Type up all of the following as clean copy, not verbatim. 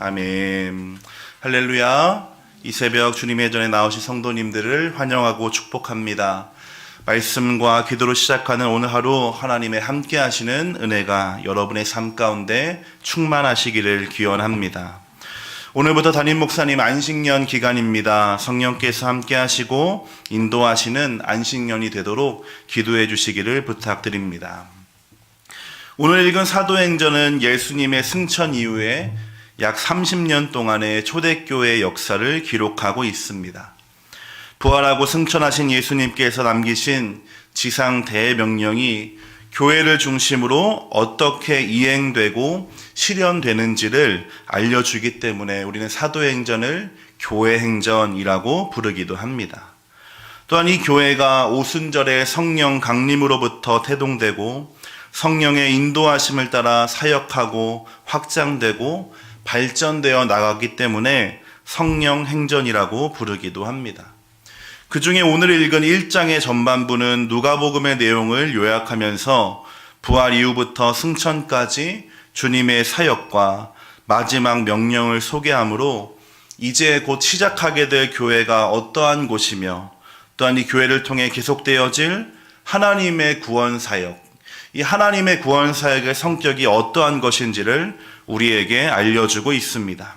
아멘. 할렐루야. 이 새벽 주님의 전에 나오신 성도님들을 환영하고 축복합니다. 말씀과 기도로 시작하는 오늘 하루 하나님의 함께 하시는 은혜가 여러분의 삶 가운데 충만하시기를 기원합니다. 오늘부터 담임 목사님 안식년 기간입니다. 성령께서 함께 하시고 인도하시는 안식년이 되도록 기도해 주시기를 부탁드립니다. 오늘 읽은 사도행전은 예수님의 승천 이후에 약 30년 동안의 초대교회의 역사를 기록하고 있습니다. 부활하고 승천하신 예수님께서 남기신 지상 대명령이 교회를 중심으로 어떻게 이행되고 실현되는지를 알려주기 때문에 우리는 사도행전을 교회행전이라고 부르기도 합니다. 또한 이 교회가 오순절의 성령 강림으로부터 태동되고 성령의 인도하심을 따라 사역하고 확장되고 발전되어 나가기 때문에 성령행전이라고 부르기도 합니다. 그 중에 오늘 읽은 1장의 전반부는 누가복음의 내용을 요약하면서 부활 이후부터 승천까지 주님의 사역과 마지막 명령을 소개하므로 이제 곧 시작하게 될 교회가 어떠한 곳이며 또한 이 교회를 통해 계속되어질 하나님의 구원 사역, 이 하나님의 구원 사역의 성격이 어떠한 것인지를 우리에게 알려주고 있습니다.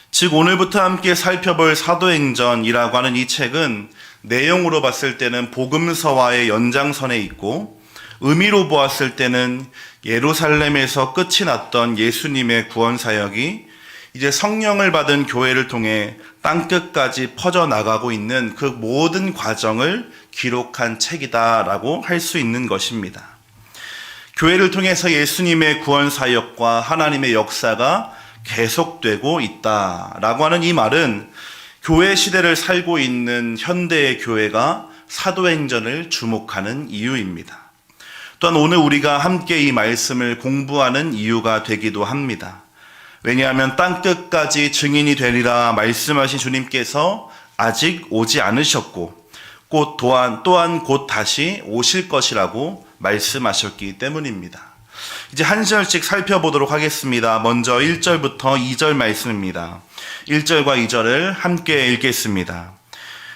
즉 오늘부터 함께 살펴볼 사도행전이라고 하는 이 책은 내용으로 봤을 때는 복음서와의 연장선에 있고 의미로 보았을 때는 예루살렘에서 끝이 났던 예수님의 구원 사역이 이제 성령을 받은 교회를 통해 땅끝까지 퍼져나가고 있는 그 모든 과정을 기록한 책이다라고 할 수 있는 것입니다. 교회를 통해서 예수님의 구원 사역과 하나님의 역사가 계속되고 있다라고 하는 이 말은 교회 시대를 살고 있는 현대의 교회가 사도행전을 주목하는 이유입니다. 또한 오늘 우리가 함께 이 말씀을 공부하는 이유가 되기도 합니다. 왜냐하면 땅끝까지 증인이 되리라 말씀하신 주님께서 아직 오지 않으셨고 또한 곧 다시 오실 것이라고 말씀하셨기 때문입니다. 이제 한 절씩 살펴보도록 하겠습니다. 먼저 1절부터 2절 말씀입니다. 1절과 2절을 함께 읽겠습니다.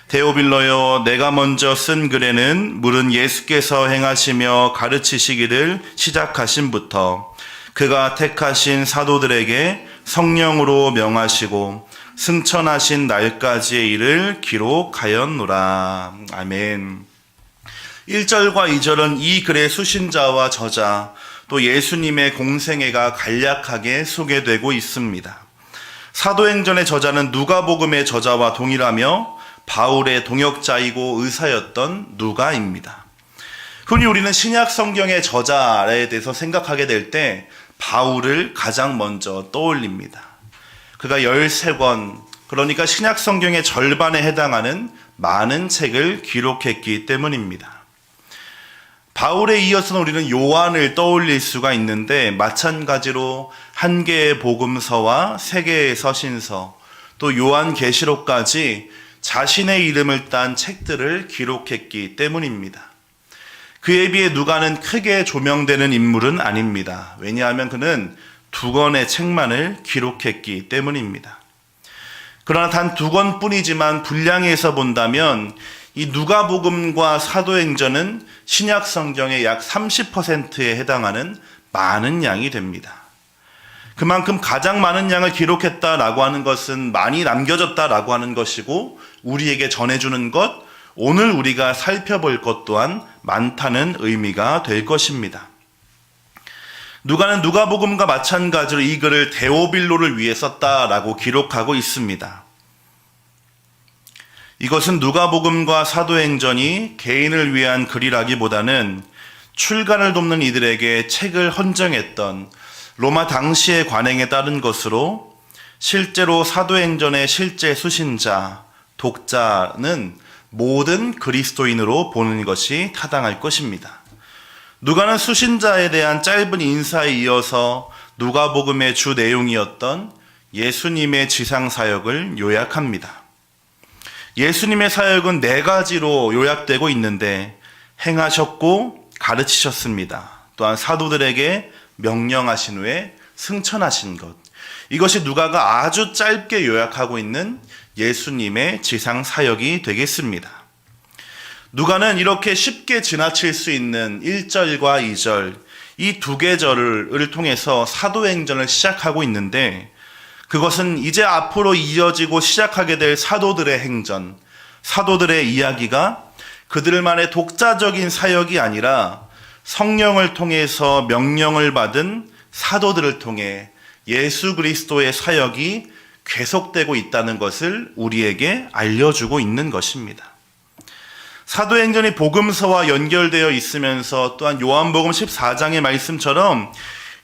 데오빌로여, 내가 먼저 쓴 글에는 물은 예수께서 행하시며 가르치시기를 시작하신부터 그가 택하신 사도들에게 성령으로 명하시고 승천하신 날까지의 일을 기록하였노라. 아멘. 1절과 2절은 이 글의 수신자와 저자 또 예수님의 공생애가 간략하게 소개되고 있습니다. 사도행전의 저자는 누가복음의 저자와 동일하며 바울의 동역자이고 의사였던 누가입니다. 흔히 우리는 신약 성경의 저자에 대해서 생각하게 될 때 바울을 가장 먼저 떠올립니다. 그가 13권, 그러니까 신약 성경의 절반에 해당하는 많은 책을 기록했기 때문입니다. 바울에 이어서는 우리는 요한을 떠올릴 수가 있는데 마찬가지로 한 개의 복음서와 세 개의 서신서, 또 요한계시록까지 자신의 이름을 딴 책들을 기록했기 때문입니다. 그에 비해 누가는 크게 조명되는 인물은 아닙니다. 왜냐하면 그는 2권의 책만을 기록했기 때문입니다. 그러나 단 2권뿐이지만 분량에서 본다면 이 누가복음과 사도행전은 신약 성경의 약 30%에 해당하는 많은 양이 됩니다. 그만큼 가장 많은 양을 기록했다라고 하는 것은 많이 남겨졌다라고 하는 것이고 우리에게 전해주는 것, 오늘 우리가 살펴볼 것 또한 많다는 의미가 될 것입니다. 누가는 누가복음과 마찬가지로 이 글을 데오빌로를 위해 썼다라고 기록하고 있습니다. 이것은 누가복음과 사도행전이 개인을 위한 글이라기보다는 출간을 돕는 이들에게 책을 헌정했던 로마 당시의 관행에 따른 것으로 실제로 사도행전의 실제 수신자, 독자는 모든 그리스도인으로 보는 것이 타당할 것입니다. 누가는 수신자에 대한 짧은 인사에 이어서 누가복음의 주 내용이었던 예수님의 지상사역을 요약합니다. 예수님의 사역은 4가지로 요약되고 있는데 행하셨고 가르치셨습니다. 또한 사도들에게 명령하신 후에 승천하신 것. 이것이 누가가 아주 짧게 요약하고 있는 예수님의 지상 사역이 되겠습니다. 누가는 이렇게 쉽게 지나칠 수 있는 1절과 2절, 이 두 계절을 통해서 사도행전을 시작하고 있는데, 그것은 이제 앞으로 이어지고 시작하게 될 사도들의 행전, 사도들의 이야기가 그들만의 독자적인 사역이 아니라 성령을 통해서 명령을 받은 사도들을 통해 예수 그리스도의 사역이 계속되고 있다는 것을 우리에게 알려주고 있는 것입니다. 사도행전이 복음서와 연결되어 있으면서 또한 요한복음 14장의 말씀처럼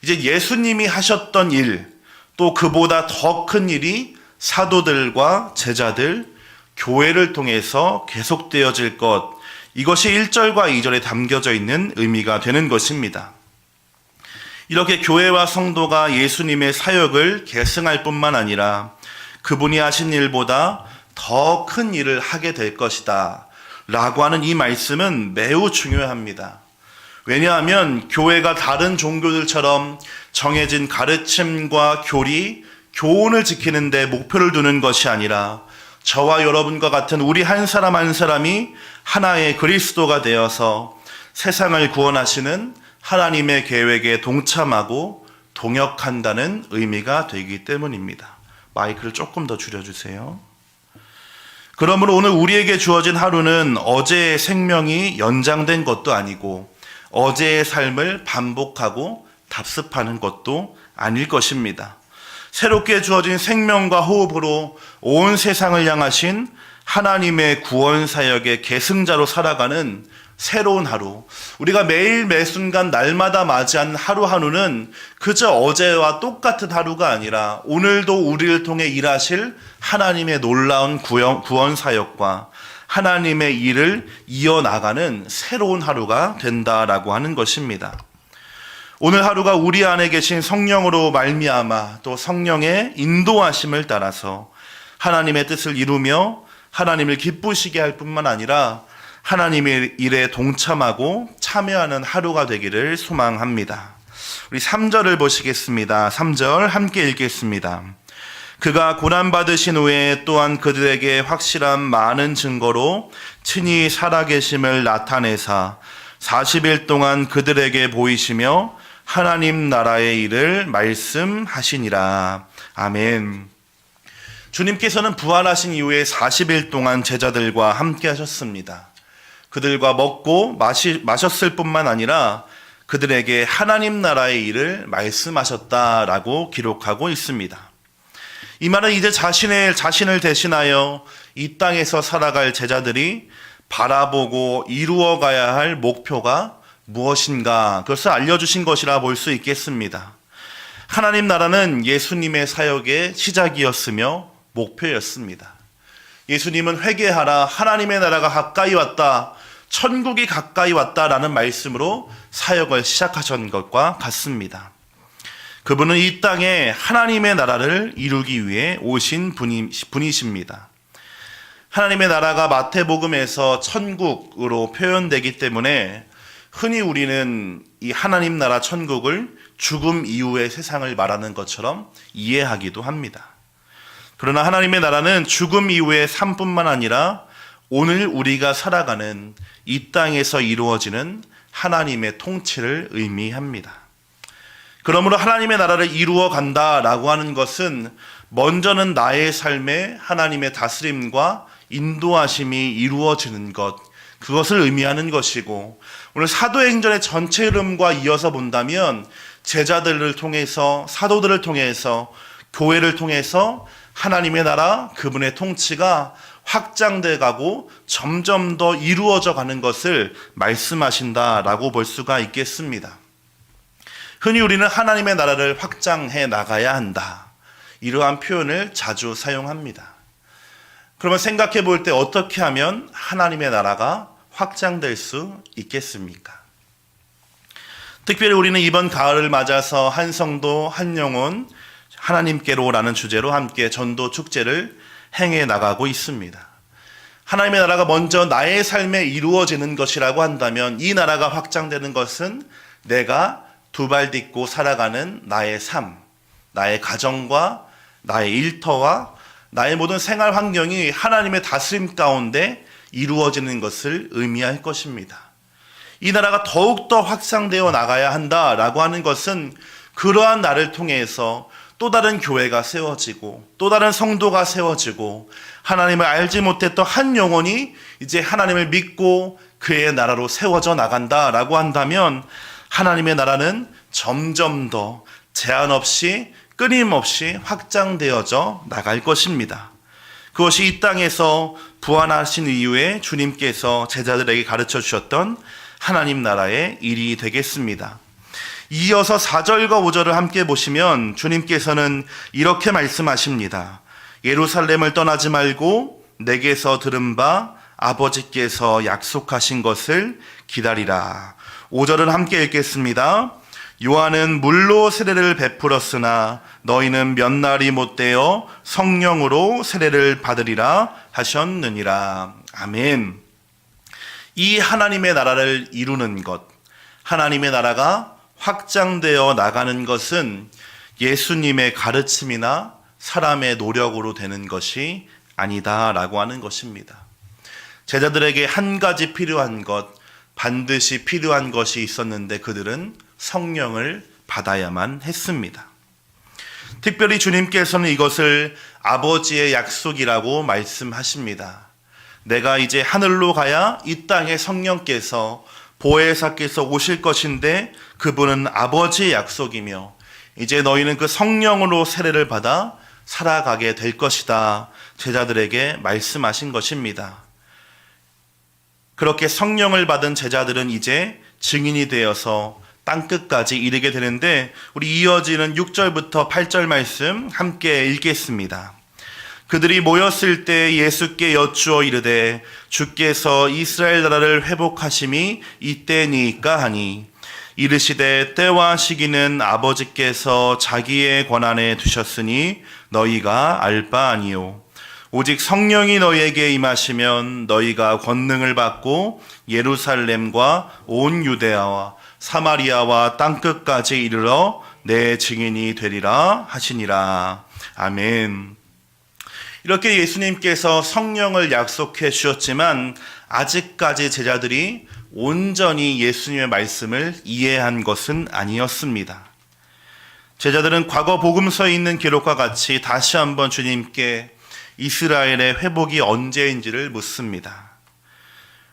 이제 예수님이 하셨던 일, 또 그보다 더 큰 일이 사도들과 제자들, 교회를 통해서 계속되어질 것, 이것이 1절과 2절에 담겨져 있는 의미가 되는 것입니다. 이렇게 교회와 성도가 예수님의 사역을 계승할 뿐만 아니라 그분이 하신 일보다 더 큰 일을 하게 될 것이다 라고 하는 이 말씀은 매우 중요합니다. 왜냐하면 교회가 다른 종교들처럼 정해진 가르침과 교리, 교훈을 지키는 데 목표를 두는 것이 아니라 저와 여러분과 같은 우리 한 사람 한 사람이 하나의 그리스도가 되어서 세상을 구원하시는 하나님의 계획에 동참하고 동역한다는 의미가 되기 때문입니다. 마이크를 조금 더 줄여주세요. 그러므로 오늘 우리에게 주어진 하루는 어제의 생명이 연장된 것도 아니고 어제의 삶을 반복하고 답습하는 것도 아닐 것입니다. 새롭게 주어진 생명과 호흡으로 온 세상을 향하신 하나님의 구원 사역의 계승자로 살아가는 새로운 하루, 우리가 매일 매순간 날마다 맞이하는 하루하루는 그저 어제와 똑같은 하루가 아니라 오늘도 우리를 통해 일하실 하나님의 놀라운 구원 사역과 하나님의 일을 이어나가는 새로운 하루가 된다라고 하는 것입니다. 오늘 하루가 우리 안에 계신 성령으로 말미암아 또 성령의 인도하심을 따라서 하나님의 뜻을 이루며 하나님을 기쁘시게 할 뿐만 아니라 하나님의 일에 동참하고 참여하는 하루가 되기를 소망합니다. 우리 3절을 보시겠습니다. 3절 함께 읽겠습니다. 그가 고난받으신 후에 또한 그들에게 확실한 많은 증거로 친히 살아계심을 나타내사 40일 동안 그들에게 보이시며 하나님 나라의 일을 말씀하시니라. 아멘. 주님께서는 부활하신 이후에 40일 동안 제자들과 함께 하셨습니다. 그들과 먹고 마셨을 뿐만 아니라 그들에게 하나님 나라의 일을 말씀하셨다라고 기록하고 있습니다. 이 말은 이제 자신을 대신하여 이 땅에서 살아갈 제자들이 바라보고 이루어가야 할 목표가 무엇인가, 그것을 알려주신 것이라 볼 수 있겠습니다. 하나님 나라는 예수님의 사역의 시작이었으며 목표였습니다. 예수님은 회개하라, 하나님의 나라가 가까이 왔다, 천국이 가까이 왔다라는 말씀으로 사역을 시작하신 것과 같습니다. 그분은 이 땅에 하나님의 나라를 이루기 위해 오신 분이십니다. 하나님의 나라가 마태복음에서 천국으로 표현되기 때문에 흔히 우리는 이 하나님 나라 천국을 죽음 이후의 세상을 말하는 것처럼 이해하기도 합니다. 그러나 하나님의 나라는 죽음 이후의 삶뿐만 아니라 오늘 우리가 살아가는 이 땅에서 이루어지는 하나님의 통치를 의미합니다. 그러므로 하나님의 나라를 이루어 간다라고 하는 것은 먼저는 나의 삶에 하나님의 다스림과 인도하심이 이루어지는 것, 그것을 의미하는 것이고, 오늘 사도행전의 전체 흐름과 이어서 본다면 제자들을 통해서, 사도들을 통해서, 교회를 통해서 하나님의 나라, 그분의 통치가 확장돼 가고 점점 더 이루어져 가는 것을 말씀하신다라고 볼 수가 있겠습니다. 흔히 우리는 하나님의 나라를 확장해 나가야 한다, 이러한 표현을 자주 사용합니다. 그러면 생각해 볼 때 어떻게 하면 하나님의 나라가 확장될 수 있겠습니까? 특별히 우리는 이번 가을을 맞아서 한 성도 한 영혼 하나님께로라는 주제로 함께 전도 축제를 행해 나가고 있습니다. 하나님의 나라가 먼저 나의 삶에 이루어지는 것이라고 한다면 이 나라가 확장되는 것은 내가 두 발 딛고 살아가는 나의 삶, 나의 가정과 나의 일터와 나의 모든 생활 환경이 하나님의 다스림 가운데 이루어지는 것을 의미할 것입니다. 이 나라가 더욱더 확장되어 나가야 한다라고 하는 것은 그러한 나를 통해서 또 다른 교회가 세워지고 또 다른 성도가 세워지고 하나님을 알지 못했던 한 영혼이 이제 하나님을 믿고 그의 나라로 세워져 나간다라고 한다면 하나님의 나라는 점점 더 제한 없이 끊임없이 확장되어져 나갈 것입니다. 그것이 이 땅에서 부활하신 이후에 주님께서 제자들에게 가르쳐 주셨던 하나님 나라의 일이 되겠습니다. 이어서 4절과 5절을 함께 보시면 주님께서는 이렇게 말씀하십니다. 예루살렘을 떠나지 말고 내게서 들은 바 아버지께서 약속하신 것을 기다리라. 5절은 함께 읽겠습니다. 요한은 물로 세례를 베풀었으나 너희는 몇 날이 못되어 성령으로 세례를 받으리라 하셨느니라. 아멘. 이 하나님의 나라를 이루는 것, 하나님의 나라가 확장되어 나가는 것은 예수님의 가르침이나 사람의 노력으로 되는 것이 아니다라고 하는 것입니다. 제자들에게 한 가지 필요한 것, 반드시 필요한 것이 있었는데 그들은 성령을 받아야만 했습니다. 특별히 주님께서는 이것을 아버지의 약속이라고 말씀하십니다. 내가 이제 하늘로 가야 이 땅에 성령께서 보혜사께서 오실 것인데 그분은 아버지의 약속이며 이제 너희는 그 성령으로 세례를 받아 살아가게 될 것이다. 제자들에게 말씀하신 것입니다. 그렇게 성령을 받은 제자들은 이제 증인이 되어서 땅끝까지 이르게 되는데 우리 이어지는 6절부터 8절 말씀 함께 읽겠습니다. 그들이 모였을 때 예수께 여쭈어 이르되 주께서 이스라엘 나라를 회복하심이 이때니까 하니 이르시되 때와 시기는 아버지께서 자기의 권한에 두셨으니 너희가 알 바 아니요 오직 성령이 너희에게 임하시면 너희가 권능을 받고 예루살렘과 온 유대아와 사마리아와 땅끝까지 이르러 내 증인이 되리라 하시니라. 아멘. 이렇게 예수님께서 성령을 약속해 주셨지만 아직까지 제자들이 온전히 예수님의 말씀을 이해한 것은 아니었습니다. 제자들은 과거 복음서에 있는 기록과 같이 다시 한번 주님께 이스라엘의 회복이 언제인지를 묻습니다.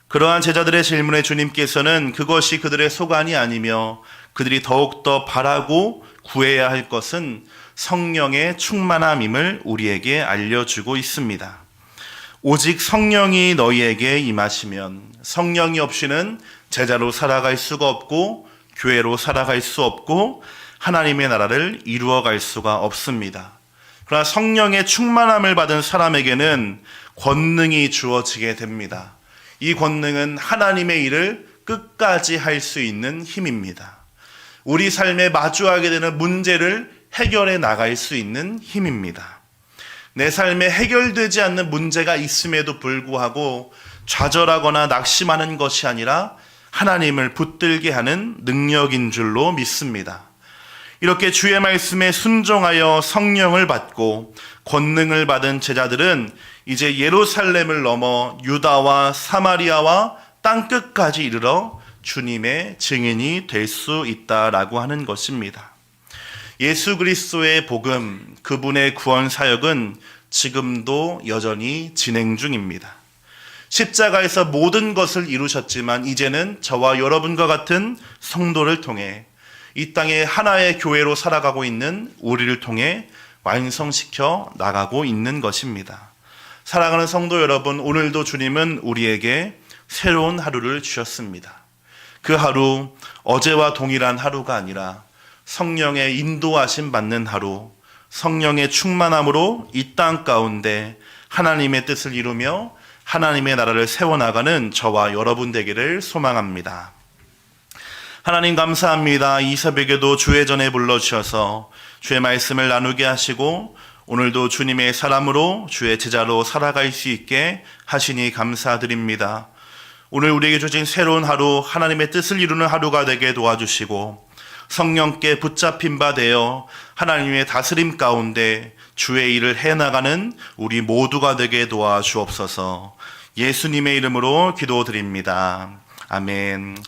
그러한 제자들의 질문에 주님께서는 그것이 그들의 소관이 아니며 그들이 더욱더 바라고 구해야 할 것은 성령의 충만함임을 우리에게 알려주고 있습니다. 오직 성령이 너희에게 임하시면 성령이 없이는 제자로 살아갈 수가 없고 교회로 살아갈 수 없고 하나님의 나라를 이루어갈 수가 없습니다. 그러나 성령의 충만함을 받은 사람에게는 권능이 주어지게 됩니다. 이 권능은 하나님의 일을 끝까지 할 수 있는 힘입니다. 우리 삶에 마주하게 되는 문제를 해결해 나갈 수 있는 힘입니다. 내 삶에 해결되지 않는 문제가 있음에도 불구하고 좌절하거나 낙심하는 것이 아니라 하나님을 붙들게 하는 능력인 줄로 믿습니다. 이렇게 주의 말씀에 순종하여 성령을 받고 권능을 받은 제자들은 이제 예루살렘을 넘어 유다와 사마리아와 땅끝까지 이르러 주님의 증인이 될 수 있다라고 하는 것입니다. 예수 그리스도의 복음, 그분의 구원 사역은 지금도 여전히 진행 중입니다. 십자가에서 모든 것을 이루셨지만 이제는 저와 여러분과 같은 성도를 통해 이 땅에 하나의 교회로 살아가고 있는 우리를 통해 완성시켜 나가고 있는 것입니다. 사랑하는 성도 여러분, 오늘도 주님은 우리에게 새로운 하루를 주셨습니다. 그 하루, 어제와 동일한 하루가 아니라 성령의 인도하심 받는 하루, 성령의 충만함으로 이 땅 가운데 하나님의 뜻을 이루며 하나님의 나라를 세워나가는 저와 여러분 되기를 소망합니다. 하나님 감사합니다. 이 새벽에도 주의 전에 불러주셔서 주의 말씀을 나누게 하시고 오늘도 주님의 사람으로 주의 제자로 살아갈 수 있게 하시니 감사드립니다. 오늘 우리에게 주신 새로운 하루, 하나님의 뜻을 이루는 하루가 되게 도와주시고 성령께 붙잡힌 바 되어 하나님의 다스림 가운데 주의 일을 해나가는 우리 모두가 되게 도와주옵소서. 예수님의 이름으로 기도드립니다. 아멘.